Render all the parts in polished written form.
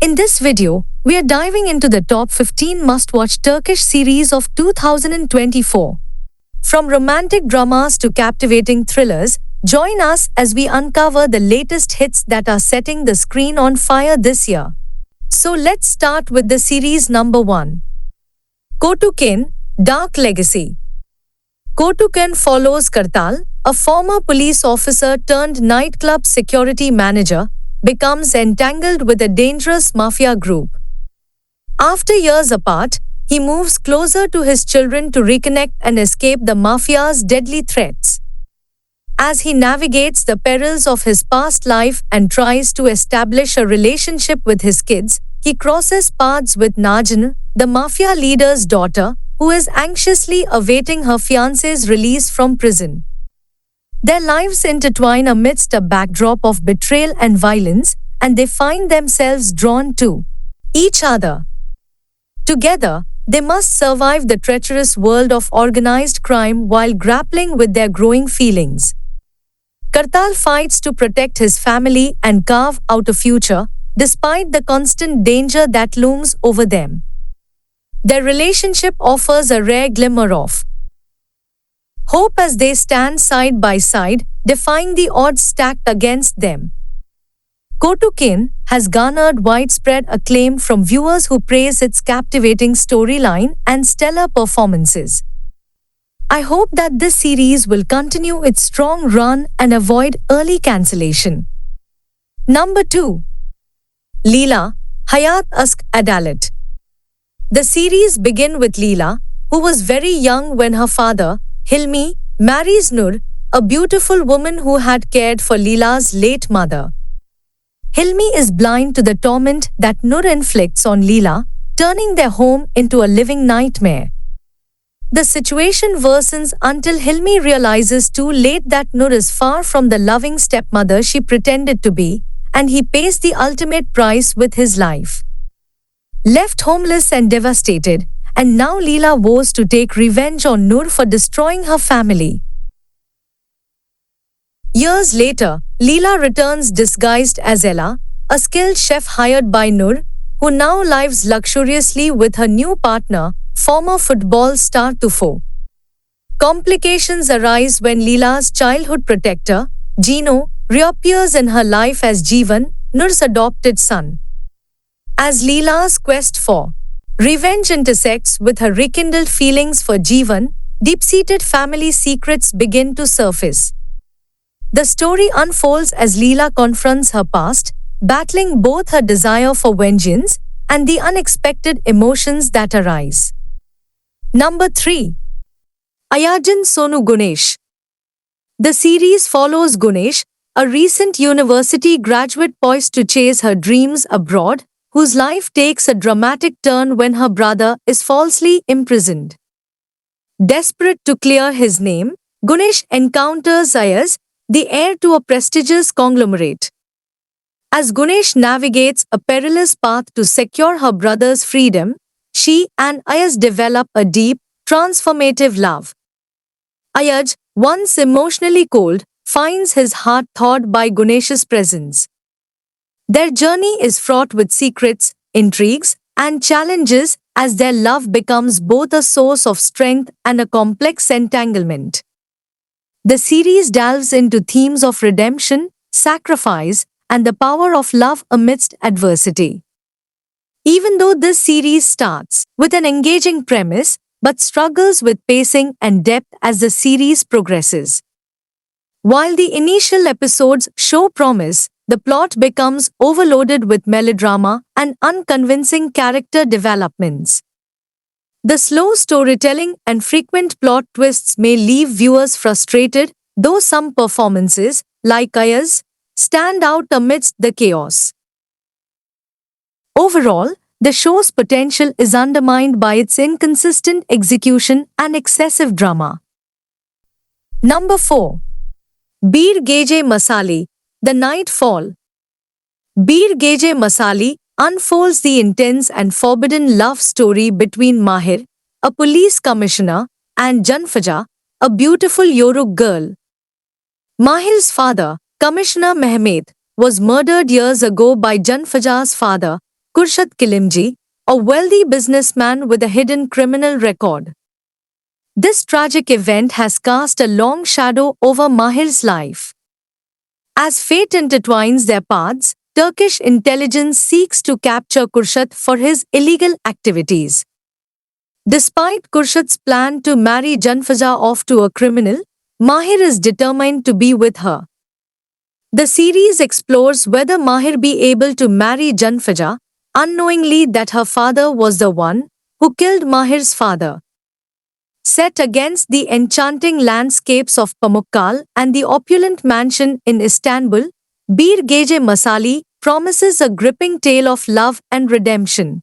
In this video, we are diving into the top 15 must-watch Turkish series of 2024. From romantic dramas to captivating thrillers, join us as we uncover the latest hits that are setting the screen on fire this year. So let's start with the series number 1. Kotukin, Dark Legacy. Kotukin follows Kartal, a former police officer turned nightclub security manager, becomes entangled with a dangerous mafia group. After years apart, he moves closer to his children to reconnect and escape the mafia's deadly threats. As he navigates the perils of his past life and tries to establish a relationship with his kids, he crosses paths with Najin, the mafia leader's daughter, who is anxiously awaiting her fiancé's release from prison. Their lives intertwine amidst a backdrop of betrayal and violence, and they find themselves drawn to each other. Together, they must survive the treacherous world of organized crime while grappling with their growing feelings. Kartal fights to protect his family and carve out a future, despite the constant danger that looms over them. Their relationship offers a rare glimmer of hope as they stand side by side, defying the odds stacked against them. Kotukin has garnered widespread acclaim from viewers who praise its captivating storyline and stellar performances. I hope that this series will continue its strong run and avoid early cancellation. Number 2. Leela, Hayat Aşk Adalet. The series begins with Leela, who was very young when her father, Hilmi, marries Nur, a beautiful woman who had cared for Leela's late mother. Hilmi is blind to the torment that Nur inflicts on Leela, turning their home into a living nightmare. The situation worsens until Hilmi realizes too late that Nur is far from the loving stepmother she pretended to be, and he pays the ultimate price with his life. Left homeless and devastated, and now Leela vows to take revenge on Nur for destroying her family. Years later, Leela returns disguised as Ella, a skilled chef hired by Nur, who now lives luxuriously with her new partner, former football star Tufo. Complications arise when Leela's childhood protector, Gino, reappears in her life as Jeevan, Nur's adopted son. As Leela's quest for revenge intersects with her rekindled feelings for Jeevan, deep-seated family secrets begin to surface. The story unfolds as Leela confronts her past, battling both her desire for vengeance and the unexpected emotions that arise. Number 3. Ayajin Sonu Gunesh. The series follows Gunesh, a recent university graduate poised to chase her dreams abroad, whose life takes a dramatic turn when her brother is falsely imprisoned. Desperate to clear his name, Gunesh encounters Ayaz, the heir to a prestigious conglomerate. As Gunesh navigates a perilous path to secure her brother's freedom, she and Ayaz develop a deep, transformative love. Ayaz, once emotionally cold, finds his heart thawed by Gunesh's presence. Their journey is fraught with secrets, intrigues, and challenges as their love becomes both a source of strength and a complex entanglement. The series delves into themes of redemption, sacrifice, and the power of love amidst adversity. Even though this series starts with an engaging premise, but struggles with pacing and depth as the series progresses. While the initial episodes show promise, the plot becomes overloaded with melodrama and unconvincing character developments. The slow storytelling and frequent plot twists may leave viewers frustrated, though some performances, like Ayaz, stand out amidst the chaos. Overall, the show's potential is undermined by its inconsistent execution and excessive drama. Number 4. Bir Gece Masali, The Night Fall. Bir Gece Masali unfolds the intense and forbidden love story between Mahir, a police commissioner, and Janfaja, a beautiful Yoruk girl. Mahir's father, Commissioner Mehmet, was murdered years ago by Janfaja's father, Kurshad Kilimji, a wealthy businessman with a hidden criminal record. This tragic event has cast a long shadow over Mahir's life. As fate intertwines their paths, Turkish intelligence seeks to capture Kurshad for his illegal activities. Despite Kurshad's plan to marry Janfaza off to a criminal, Mahir is determined to be with her. The series explores whether Mahir be able to marry Janfaza, unknowingly that her father was the one who killed Mahir's father. Set against the enchanting landscapes of Pamukkale and the opulent mansion in Istanbul, Bir Gece Masali promises a gripping tale of love and redemption.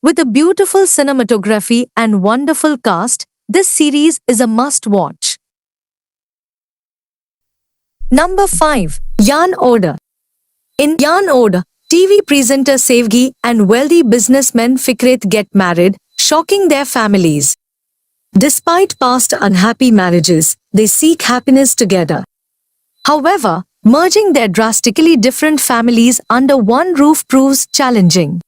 With a beautiful cinematography and wonderful cast, this series is a must-watch. Number 5. Yan Order. In Yan Order, TV presenter Sevgi and wealthy businessman Fikret get married, shocking their families. Despite past unhappy marriages, they seek happiness together. However, merging their drastically different families under one roof proves challenging.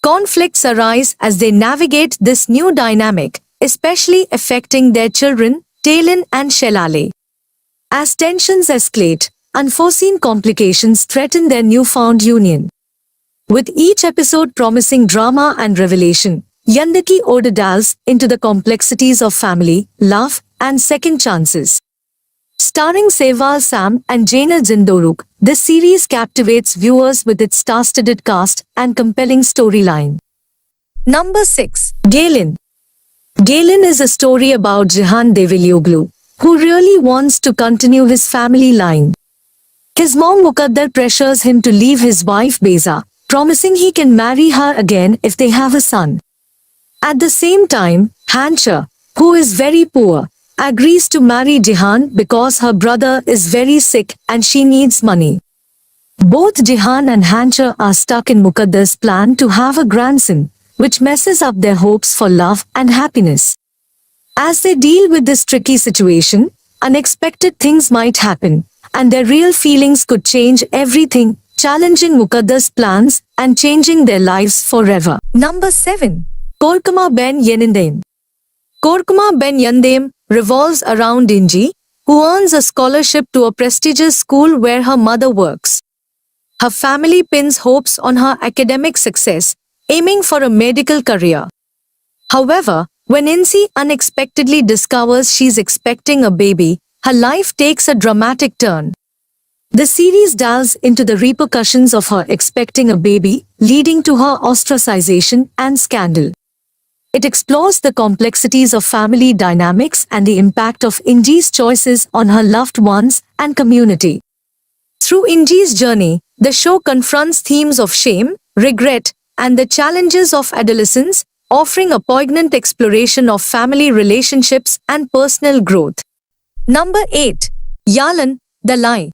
Conflicts arise as they navigate this new dynamic, especially affecting their children, Taylin and Shelale. As tensions escalate, unforeseen complications threaten their newfound union. With each episode promising drama and revelation, Yandaki Order delves into the complexities of family, love, and second chances. Starring Sehwal Sam and Jaina Jindoruk, this series captivates viewers with its star-studded cast and compelling storyline. Number 6. Galen. Galen is a story about Cihan Develioglu, who really wants to continue his family line. His mom Muqaddar pressures him to leave his wife Beza, promising he can marry her again if they have a son. At the same time, Hancha, who is very poor, agrees to marry Cihan because her brother is very sick and she needs money. Both Cihan and Hancha are stuck in Muqaddar's plan to have a grandson, which messes up their hopes for love and happiness. As they deal with this tricky situation, unexpected things might happen, and their real feelings could change everything, challenging Muqaddar's plans and changing their lives forever. Number 7. Korkma Ben Yenindem. Korkma Ben Yandem revolves around Inji, who earns a scholarship to a prestigious school where her mother works. Her family pins hopes on her academic success, aiming for a medical career. However, when Insi unexpectedly discovers she's expecting a baby, her life takes a dramatic turn. The series delves into the repercussions of her expecting a baby, leading to her ostracization and scandal. It explores the complexities of family dynamics and the impact of Inji's choices on her loved ones and community. Through Inji's journey, the show confronts themes of shame, regret, and the challenges of adolescence, offering a poignant exploration of family relationships and personal growth. Number 8. Yalan, The Lie.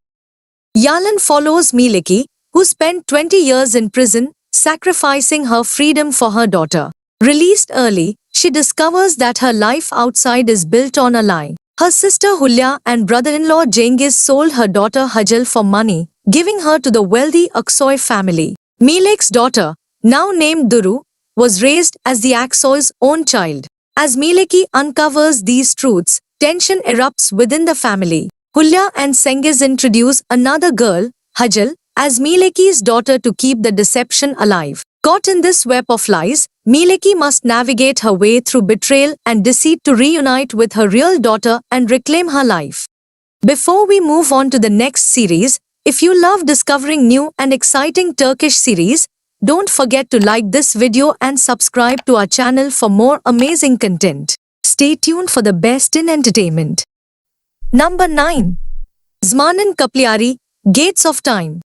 Yalan follows Mileki, who spent 20 years in prison, sacrificing her freedom for her daughter. Released early, she discovers that her life outside is built on a lie. Her sister Hulya and brother-in-law Cengiz sold her daughter Hajal for money, giving her to the wealthy Aksoy family. Milek's daughter, now named Duru, was raised as the Aksoy's own child. As Mileki uncovers these truths, tension erupts within the family. Hulya and Cengiz introduce another girl, Hajal, as Mileki's daughter to keep the deception alive. Caught in this web of lies, Mileki must navigate her way through betrayal and deceit to reunite with her real daughter and reclaim her life. Before we move on to the next series, if you love discovering new and exciting Turkish series, don't forget to like this video and subscribe to our channel for more amazing content. Stay tuned for the best in entertainment. Number 9. Zmanin Kapliari, Gates of Time.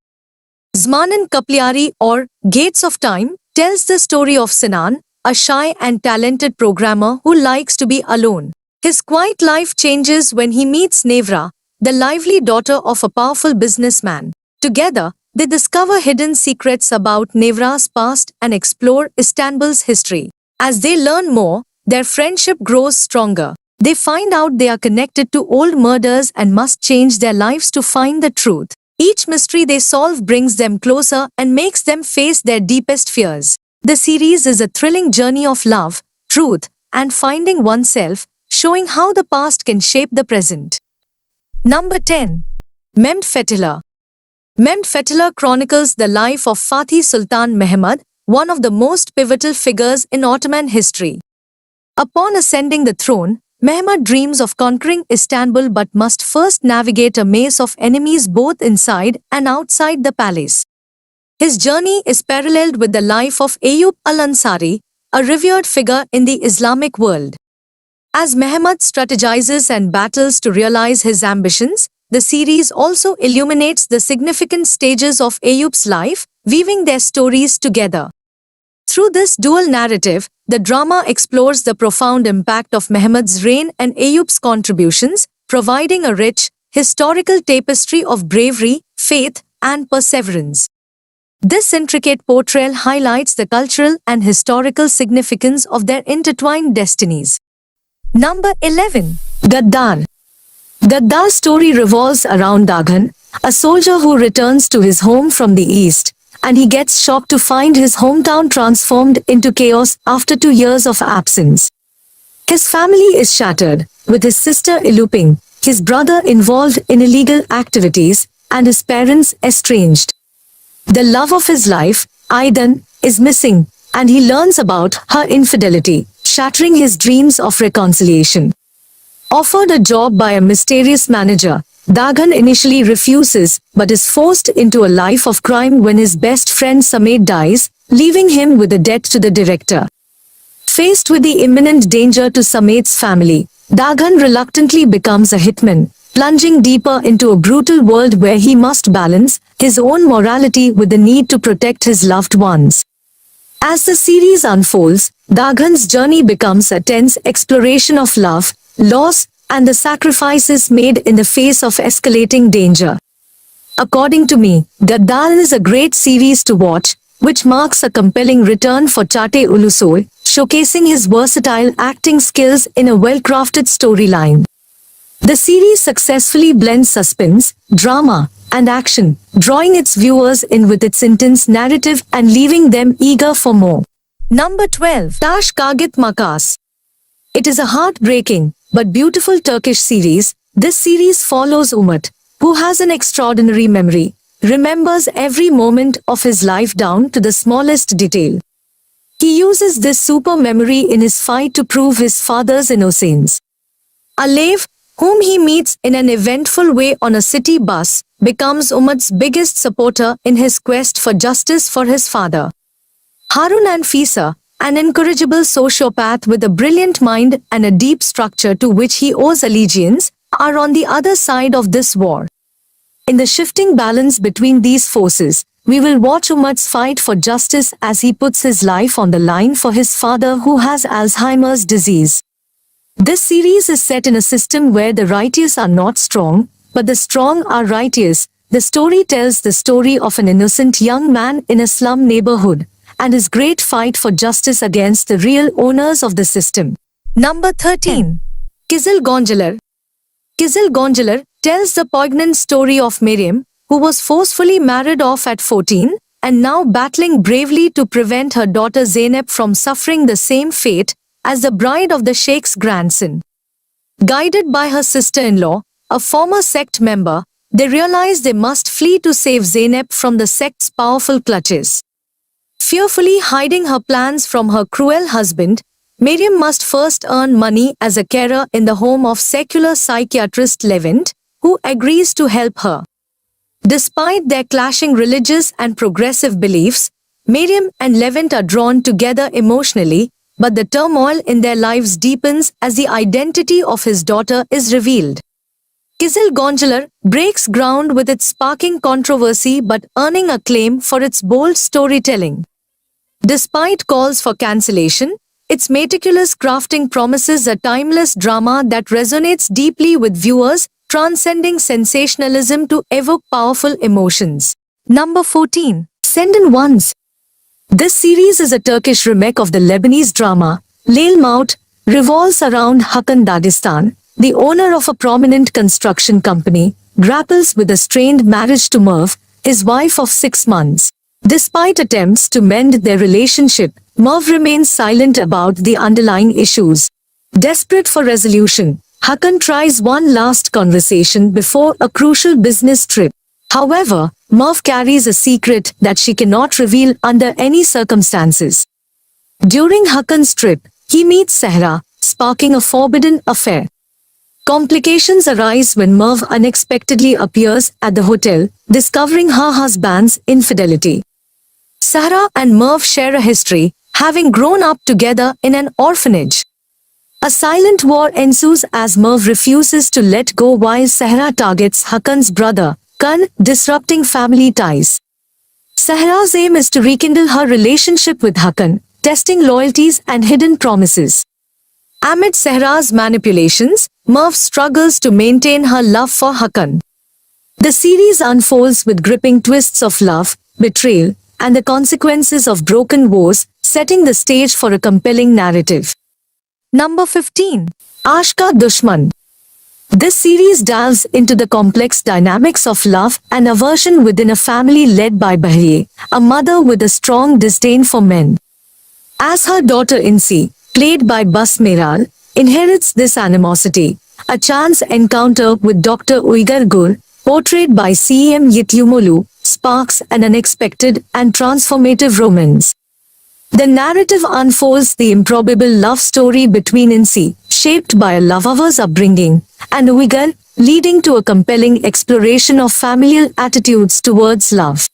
Zmanin Kapliari, or Gates of Time, tells the story of Sinan, a shy and talented programmer who likes to be alone. His quiet life changes when he meets Nevra, the lively daughter of a powerful businessman. Together, they discover hidden secrets about Nevra's past and explore Istanbul's history. As they learn more, their friendship grows stronger. They find out they are connected to old murders and must change their lives to find the truth. Each mystery they solve brings them closer and makes them face their deepest fears. The series is a thrilling journey of love, truth, and finding oneself, showing how the past can shape the present. Number 10. Mehmed Fethiler. Mehmed Fethiler chronicles the life of Fatih Sultan Mehmed, one of the most pivotal figures in Ottoman history. Upon ascending the throne, Mehmed dreams of conquering Istanbul but must first navigate a maze of enemies both inside and outside the palace. His journey is paralleled with the life of Ayyub al-Ansari, a revered figure in the Islamic world. As Mehmed strategizes and battles to realize his ambitions, the series also illuminates the significant stages of Ayyub's life, weaving their stories together. Through this dual narrative, the drama explores the profound impact of Mehmed's reign and Ayyub's contributions, providing a rich, historical tapestry of bravery, faith, and perseverance. This intricate portrayal highlights the cultural and historical significance of their intertwined destinies. Number 11. Gaddar. Gaddar's story revolves around Daghan, a soldier who returns to his home from the east, and he gets shocked to find his hometown transformed into chaos after 2 years of absence. His family is shattered, with his sister eloping, his brother involved in illegal activities, and his parents estranged. The love of his life, Aidan, is missing, and he learns about her infidelity, shattering his dreams of reconciliation. Offered a job by a mysterious manager, Daghan initially refuses but is forced into a life of crime when his best friend Samet dies, leaving him with a debt to the director. Faced with the imminent danger to Samet's family, Daghan reluctantly becomes a hitman, plunging deeper into a brutal world where he must balance his own morality with the need to protect his loved ones. As the series unfolds, Daghan's journey becomes a tense exploration of love, loss, and the sacrifices made in the face of escalating danger. According to me, Gaddar is a great series to watch, which marks a compelling return for Çağatay Ulusoy, showcasing his versatile acting skills in a well-crafted storyline. The series successfully blends suspense, drama, and action, drawing its viewers in with its intense narrative and leaving them eager for more. Number 12. Tash Kağıt Makas. It is a heartbreaking but beautiful Turkish series. This series follows Umut, who has an extraordinary memory, remembers every moment of his life down to the smallest detail. He uses this super memory in his fight to prove his father's innocence. Alev, whom he meets in an eventful way on a city bus, becomes Umut's biggest supporter in his quest for justice for his father. Harun and Fisa, an incorrigible sociopath with a brilliant mind and a deep structure to which he owes allegiance, are on the other side of this war. In the shifting balance between these forces, we will watch Umut's fight for justice as he puts his life on the line for his father who has Alzheimer's disease. This series is set in a system where the righteous are not strong, but the strong are righteous. The story tells the story of an innocent young man in a slum neighborhood, and his great fight for justice against the real owners of the system. Number 13. Kizil Goncalar. Kizil Goncalar tells the poignant story of Miriam, who was forcefully married off at 14, and now battling bravely to prevent her daughter Zeynep from suffering the same fate as the bride of the Sheikh's grandson. Guided by her sister-in-law, a former sect member, they realize they must flee to save Zeynep from the sect's powerful clutches. Fearfully hiding her plans from her cruel husband, Miriam must first earn money as a carer in the home of secular psychiatrist Levent, who agrees to help her. Despite their clashing religious and progressive beliefs, Miriam and Levent are drawn together emotionally, but the turmoil in their lives deepens as the identity of his daughter is revealed. Kizil Goncalar breaks ground with its sparking controversy but earning acclaim for its bold storytelling. Despite calls for cancellation, its meticulous crafting promises a timeless drama that resonates deeply with viewers, transcending sensationalism to evoke powerful emotions. Number 14. Senden Ones. This series is a Turkish remake of the Lebanese drama, Leyl Maut, revolves around Hakan Dagestan, the owner of a prominent construction company, grapples with a strained marriage to Merv, his wife of 6 months. Despite attempts to mend their relationship, Merv remains silent about the underlying issues. Desperate for resolution, Hakan tries one last conversation before a crucial business trip. However, Merv carries a secret that she cannot reveal under any circumstances. During Hakan's trip, he meets Sehra, sparking a forbidden affair. Complications arise when Merv unexpectedly appears at the hotel, discovering her husband's infidelity. Sehra and Merv share a history, having grown up together in an orphanage. A silent war ensues as Merv refuses to let go while Sehra targets Hakan's brother, Kan, disrupting family ties. Sehra's aim is to rekindle her relationship with Hakan, testing loyalties and hidden promises. Amid Sehra's manipulations, Merv struggles to maintain her love for Hakan. The series unfolds with gripping twists of love, betrayal, and the consequences of broken vows, setting the stage for a compelling narrative. Number 15. Aashk Ka Dushman. This series delves into the complex dynamics of love and aversion within a family led by Bahriye, a mother with a strong disdain for men. As her daughter Insi, played by Bas Meral, inherits this animosity, a chance encounter with Dr. Uyghur Gur, portrayed by CM Yityumolu, sparks an unexpected and transformative romance. The narrative unfolds the improbable love story between Insi, shaped by a lover's upbringing, and Uyghur, leading to a compelling exploration of familial attitudes towards love.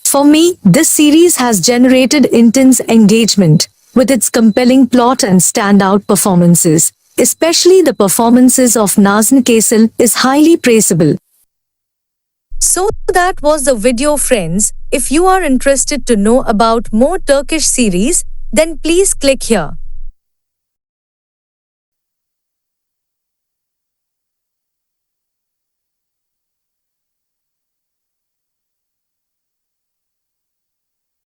For me, this series has generated intense engagement, with its compelling plot and standout performances, especially the performances of Nazan Kaisal is highly praisable. So that was the video, friends. If you are interested to know about more Turkish series, then please click here.